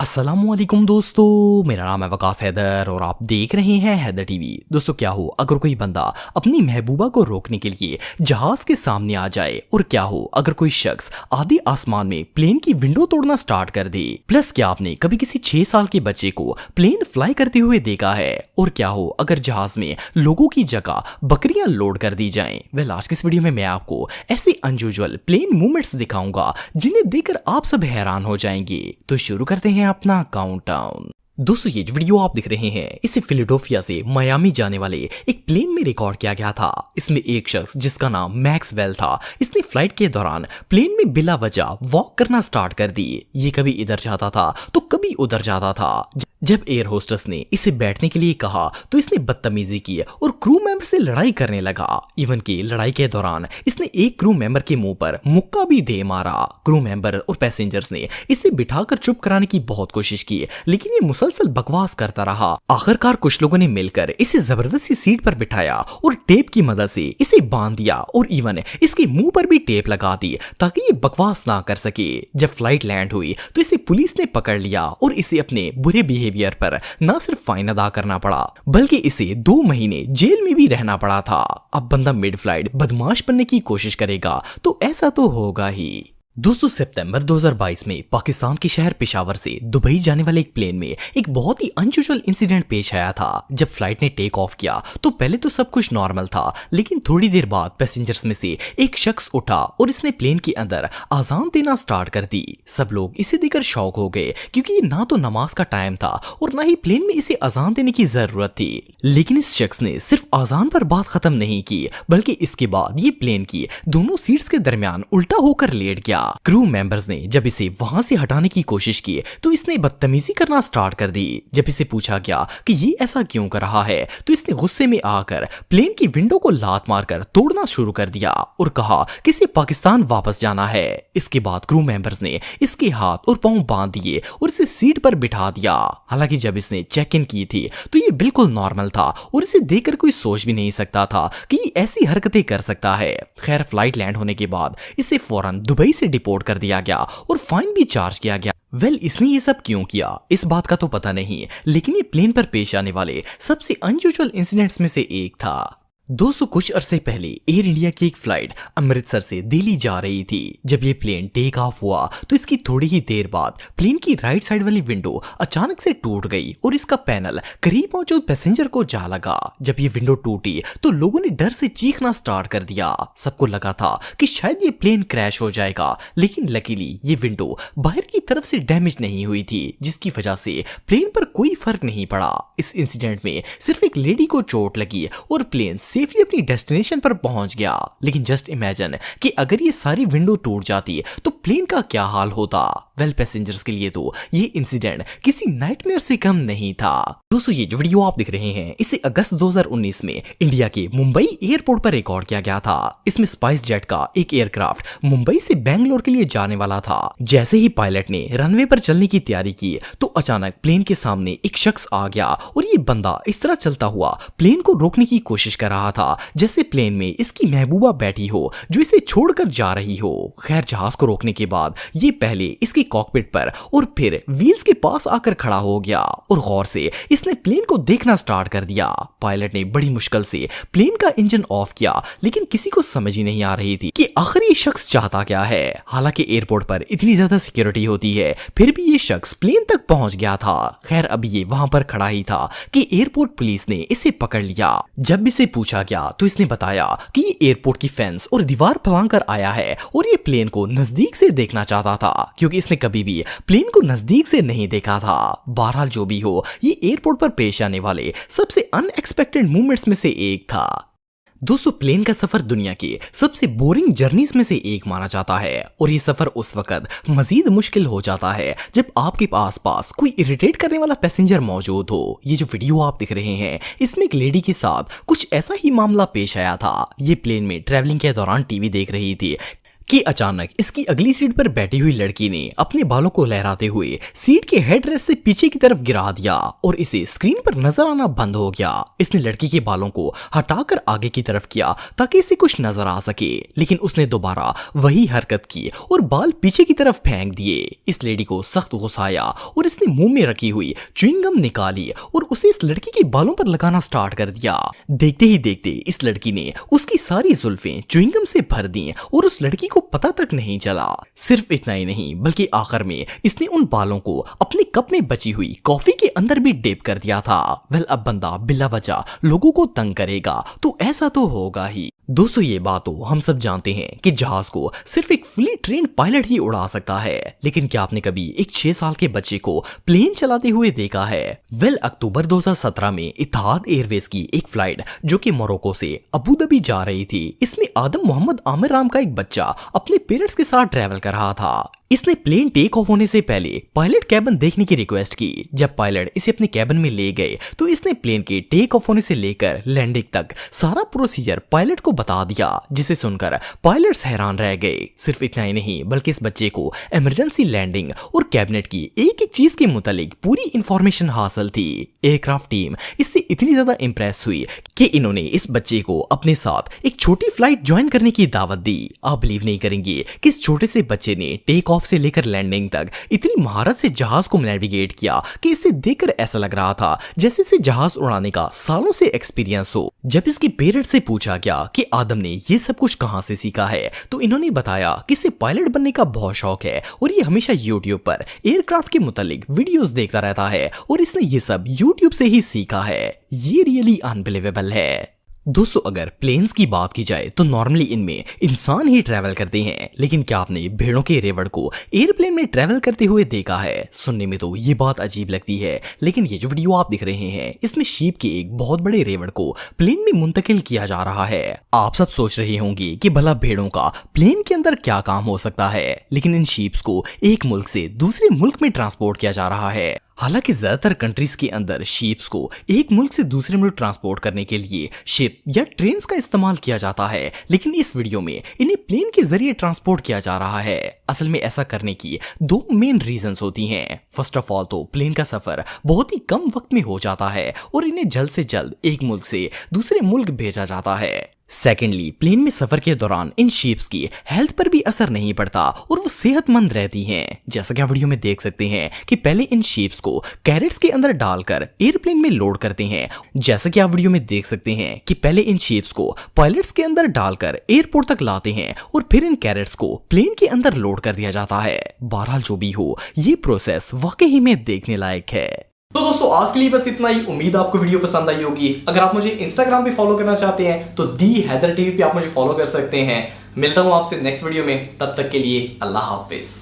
अस्सलामुअलैकुम दोस्तों, मेरा नाम है वकास हैदर और आप देख रहे हैं हैदर टीवी। दोस्तों, क्या हो अगर कोई बंदा अपनी महबूबा को रोकने के लिए जहाज के सामने आ जाए, और क्या हो अगर कोई शख्स आधे आसमान में प्लेन की विंडो तोड़ना स्टार्ट कर दे। प्लस क्या आपने कभी किसी 6 साल के बच्चे को प्लेन फ्लाई करते हुए देखा है? और क्या हो अगर जहाज में लोगों की जगह बकरियां लोड कर दी जाएं। वेल, आज की इस वीडियो में मैं आपको ऐसे अनयूजुअल प्लेन मूवमेंट्स दिखाऊंगा जिन्हें देखकर आप सब हैरान हो जाएंगे। तो शुरू करते हैं अपना काउंटडाउन। दोस्तों, ये जो वीडियो आप दिख रहे हैं इसे फिलाडेल्फिया से मियामी जाने वाले एक प्लेन में रिकॉर्ड किया गया था। इसमें एक शख्स जिसका नाम मैक्सवेल था, इसने फ्लाइट के दौरान प्लेन में बिला वजह वॉक करना स्टार्ट कर दी। ये कभी इधर जाता था तो कभी उधर जाता था। जब एयर होस्टेस ने इसे बैठने के लिए कहा तो इसने बदतमीजी की और क्रू मेंबर से लड़ाई करने लगा। इवन की लड़ाई के दौरान इसने एक क्रू मेंबर के मुंह पर मुक्का भी दे मारा। क्रू मेंबर और पैसेंजर्स ने इसे बिठाकर चुप कराने की बहुत कोशिश की, लेकिन ये मुसलसल बकवास करता रहा। आखिरकार कुछ लोगों ने मिलकर इसे जबरदस्ती सीट पर बिठाया और टेप की मदद से इसे बांध दिया और इवन इसके मुंह पर भी टेप लगा दी ताकि ये बकवास ना कर सके। जब फ्लाइट लैंड हुई तो इसे पुलिस ने पकड़ लिया और इसे अपने बुरे बिहेवियर पर न सिर्फ फाइन अदा करना पड़ा बल्कि इसे 2 महीने जेल में भी रहना पड़ा था। अब बंदा मिड फ्लाइट बदमाश बनने की कोशिश करेगा तो ऐसा तो होगा ही। दोस्तों, सितंबर 2022 में पाकिस्तान के शहर पेशावर से दुबई जाने वाले एक प्लेन में एक बहुत ही अनयूजुअल इंसिडेंट पेश आया था। जब फ्लाइट ने टेक ऑफ किया तो पहले तो सब कुछ नॉर्मल था, लेकिन थोड़ी देर बाद पैसेंजर्स में से एक शख्स उठा और इसने प्लेन के अंदर अजान देना स्टार्ट कर दी। सब लोग इसे देखकर शॉक हो गए क्योंकि ये ना तो नमाज का टाइम था और ना ही प्लेन में इसे अजान देने की जरूरत थी। लेकिन इस शख्स ने सिर्फ अजान पर बात खत्म नहीं की, बल्कि इसके बाद ये प्लेन की दोनों सीट्स के दरमियान उल्टा होकर लेट गया। क्रू मेंबर्स ने जब इसे वहां से हटाने की कोशिश की तो इसने बदतमीजी करना स्टार्ट कर दी। जब इसे पूछा गया कि ये ऐसा क्यों कर रहा है तो इसने गुस्से में आकर प्लेन की विंडो को लात मारकर तोड़ना शुरू कर दिया और कहा कि इसे पाकिस्तान वापस जाना है। इसके बाद क्रू मेंबर्स ने इसके हाथ और पांव बांध दिए और इसे सीट पर बिठा दिया। हालांकि जब इसने चेक इन की थी तो ये बिल्कुल नॉर्मल था और इसे देखकर कोई सोच भी नहीं सकता था कि ये ऐसी हरकतें कर सकता है। खैर, फ्लाइट लैंड होने के बाद इसे फौरन दुबई से डिपोर्ट कर दिया गया और फाइन भी चार्ज किया गया। वेल, इसने ये सब क्यों किया इस बात का तो पता नहीं, लेकिन ये प्लेन पर पेश आने वाले सबसे अनयूजुअल इंसिडेंट्स में से एक था। दोस्तों, कुछ अरसे पहले एयर इंडिया की एक फ्लाइट अमृतसर से दिल्ली जा रही थी। जब ये प्लेन टेक ऑफ हुआ तो इसकी थोड़ी ही देर बाद प्लेन की राइट साइड वाली विंडो अचानक से टूट गई और इसका पैनल करीब मौजूद पैसेंजर को जा लगा। जब ये विंडो टूटी तो लोगों ने डर से चीखना स्टार्ट कर दिया। सबको लगा था कि शायद ये प्लेन क्रैश हो जाएगा, लेकिन लकीली ये विंडो बाहर की तरफ से डैमेज नहीं हुई थी, जिसकी वजह से प्लेन पर कोई फर्क नहीं पड़ा। इस इंसिडेंट में सिर्फ एक लेडी को चोट लगी और प्लेन सेफली अपनी डेस्टिनेशन पर पहुंच गया। लेकिन जस्ट इमेजिन कि अगर ये सारी विंडो टूट जाती तो प्लेन का क्या हाल होता। वेल, पैसेंजर्स के लिए तो ये इंसिडेंट किसी नाइटमेयर से कम नहीं था। दोस्तों, ये जो वीडियो आप दिख रहे हैं इसे अगस्त 2019 में इंडिया के मुंबई एयरपोर्ट पर रिकॉर्ड किया गया था। इसमें स्पाइस जेट का एक एयरक्राफ्ट मुंबई से बेंगलोर के लिए जाने वाला था। जैसे ही पायलट ने रनवे पर चलने की तैयारी की तो अचानक प्लेन के सामने एक शख्स आ गया और ये बंदा इस तरह चलता हुआ प्लेन को रोकने की कोशिश कर रहा था जैसे प्लेन में इसकी महबूबा बैठी हो जो इसे छोड़कर जा रही हो। खैर, जहाज को रोकने के बाद ये पहले इसकी कॉकपिट पर और फिर व्हील्स के पास आकर खड़ा हो गया और गौर से इसने प्लेन को देखना स्टार्ट कर दिया। पायलट ने बड़ी मुश्किल से प्लेन का इंजन ऑफ किया, लेकिन किसी को समझ ही नहीं आ रही थी कि आखिर ये शख्स चाहता क्या है। हालांकि एयरपोर्ट पर इतनी ज्यादा सिक्योरिटी होती है, फिर भी ये शख्स प्लेन तक पहुंच गया था। खैर, अब ये वहां पर खड़ा ही था कि एयरपोर्ट पुलिस ने इसे पकड़ लिया। जब इसे पूछा गया तो इसने बताया कि ये एयरपोर्ट की फेंस और दीवार फलांग कर आया है और ये प्लेन को नजदीक से देखना चाहता था, क्योंकि इसने कभी भी प्लेन को नजदीक से नहीं देखा था। बहरहाल, जो भी हो, ये एयरपोर्ट पर पेश आने वाले सबसे अनएक्सपेक्टेड मूवमेंट्स में से एक था। दोस्तों, प्लेन का सफर दुनिया की सबसे बोरिंग जर्नीज में से एक माना जाता है और ये सफर उस वक्त मजीद मुश्किल हो जाता है जब आपके आसपास कोई इरिटेट करने वाला पैसेंजर मौजूद हो। ये जो वीडियो आप दिख रहे हैं इसमें एक लेडी के साथ कुछ ऐसा ही मामला पेश आया था। ये प्लेन में ट्रैवलिंग के दौरान टीवी देख रही थी कि अचानक इसकी अगली सीट पर बैठी हुई लड़की ने अपने बालों को लहराते हुए सीट के हेडरेस्ट से पीछे की तरफ गिरा दिया और इसे स्क्रीन पर नजर आना बंद हो गया। इसने लड़की के बालों को हटाकर आगे की तरफ किया ताकि इसे कुछ नजर आ सके, लेकिन उसने दोबारा वही हरकत की और बाल पीछे की तरफ फेंक दिए। इस लेडी को सख्त गुस्सा आया और इसने मुंह में रखी हुई च्युइंग गम निकाली और उसे इस लड़की के बालों पर लगाना स्टार्ट कर दिया। देखते ही देखते इस लड़की ने उसकी सारी जुल्फें च्युइंग गम से भर दी और उस लड़की को पता तक नहीं चला। सिर्फ इतना ही नहीं बल्कि आखिर में इसने उन बालों को अपने कप में बची हुई कॉफी के अंदर भी डिप कर दिया था। वेल, अब बंदा बिल्ला बचा लोगों को तंग करेगा तो ऐसा तो होगा ही। दोस्तों, ये बात तो हम सब जानते हैं कि जहाज को सिर्फ एक फुली ट्रेन्ड पायलट ही उड़ा सकता है, लेकिन क्या आपने कभी एक 6 साल के बच्चे को प्लेन चलाते हुए देखा है? वेल, अक्टूबर 2017 में इत्तेहाद एयरवेज की एक फ्लाइट जो कि मोरक्को से अबू धाबी जा रही थी, इसमें आदम मोहम्मद आमिर नाम का एक बच्चा अपने पेरेंट्स के साथ ट्रैवल कर रहा था। इसने प्लेन टेक ऑफ होने से पहले पायलट कैबिन देखने की रिक्वेस्ट की। जब पायलट इसे अपने कैबिन में ले गए तो इसने प्लेन के टेक ऑफ होने से लेकर लैंडिंग तक सारा प्रोसीजर पायलट को बता दिया, जिसे सुनकर पायलट्स हैरान रह गए। सिर्फ इतना ही नहीं बल्कि इस बच्चे को इमरजेंसी लैंडिंग और कैबिनेट की एक एक चीज के मुतालिक पूरी इंफॉर्मेशन हासिल थी। एयरक्राफ्ट टीम इससे इतनी ज्यादा इंप्रेस हुई कि इन्होंने इस बच्चे को अपने साथ एक छोटी फ्लाइट ज्वाइन करने की दावत दी। आप बिलीव नहीं करेंगे कि इस छोटे से बच्चे ने टेक ऑफ से लेकर लैंडिंग तक इतनी महारत से जहाज को नेविगेट किया कि इसे देखकर ऐसा लग रहा था जैसे इसे जहाज उड़ाने का सालों से एक्सपीरियंस हो। जब इसके पेरेंट्स से पूछा गया कि आदम ने ये सब कुछ कहां से सीखा है तो इन्होंने बताया कि इसे पायलट बनने का बहुत शौक है और ये हमेशा यूट्यूब पर एयरक्राफ्ट के मुतालिक वीडियोस देखता रहता है और इसने ये सब यूट्यूब से ही सीखा है। ये रियली अनबिलीवेबल है। दोस्तों, अगर प्लेन्स की बात की जाए तो नॉर्मली इनमें इंसान ही ट्रैवल करते हैं, लेकिन क्या आपने भेड़ों के रेवड़ को एयरप्लेन में ट्रैवल करते हुए देखा है? सुनने में तो ये बात अजीब लगती है, लेकिन ये जो वीडियो आप दिख रहे हैं इसमें शीप के एक बहुत बड़े रेवड़ को प्लेन में मुंतकिल किया जा रहा है। आप सब सोच रहे होंगे कि भला भेड़ों का प्लेन के अंदर क्या काम हो सकता है, लेकिन इन शीप्स को एक मुल्क से दूसरे मुल्क में ट्रांसपोर्ट किया जा रहा है। हालांकि ज्यादातर कंट्रीज के अंदर शीप्स को एक मुल्क से दूसरे मुल्क ट्रांसपोर्ट करने के लिए शिप या ट्रेन्स का इस्तेमाल किया जाता है, लेकिन इस वीडियो में इन्हें प्लेन के जरिए ट्रांसपोर्ट किया जा रहा है। असल में ऐसा करने की 2 मेन रीजंस होती हैं। फर्स्ट ऑफ ऑल तो प्लेन का सफर बहुत ही कम वक्त में हो जाता है और इन्हें जल्द से जल्द एक मुल्क से दूसरे मुल्क भेजा जाता है। सेकेंडली, प्लेन में सफर के दौरान इन शीप्स की हेल्थ पर भी असर नहीं पड़ता और वो सेहतमंद रहती हैं। जैसा कि आप वीडियो में देख सकते हैं कि पहले इन शीप्स को कैरेट्स के अंदर डालकर एयरप्लेन में लोड करते हैं। जैसा कि आप वीडियो में देख सकते हैं कि पहले इन शीप्स को पायलट्स के अंदर डालकर एयरपोर्ट तक लाते हैं और फिर इन कैरेट्स को प्लेन के अंदर लोड कर दिया जाता है। बहरहाल जो भी हो, ये प्रोसेस वाकई में देखने लायक है। तो दोस्तों, आज के लिए बस इतना ही। उम्मीद आपको वीडियो पसंद आई होगी। अगर आप मुझे इंस्टाग्राम पे फॉलो करना चाहते हैं तो दी हैदर टीवी पे आप मुझे फॉलो कर सकते हैं। मिलता हूं आपसे नेक्स्ट वीडियो में, तब तक के लिए अल्लाह हाफिज।